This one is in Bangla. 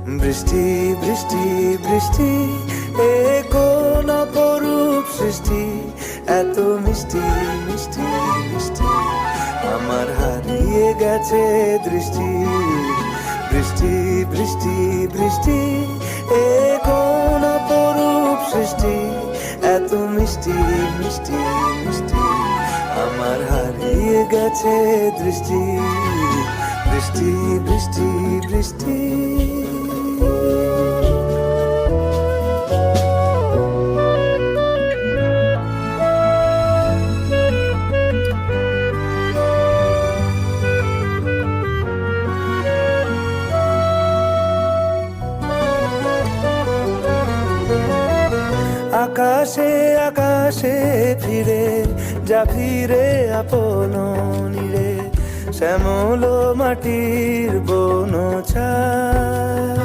বৃষ্টি বৃষ্টি বৃষ্টি, এ কোন অপরূপ সৃষ্টি, এত মিষ্টি মিষ্টি মিষ্টি, আমার হারিয়ে গেছে দৃষ্টি। বৃষ্টি বৃষ্টি বৃষ্টি, এ কোন অপরূপ সৃষ্টি, এত মিষ্টি মিষ্টি মিষ্টি, আমার হারিয়ে গেছে দৃষ্টি। বৃষ্টি বৃষ্টি বৃষ্টি। আকাশে আকাশে ফিরে যা, ফিরে আপন নীড়ে, শ্যামল মাটির বন ছায়া।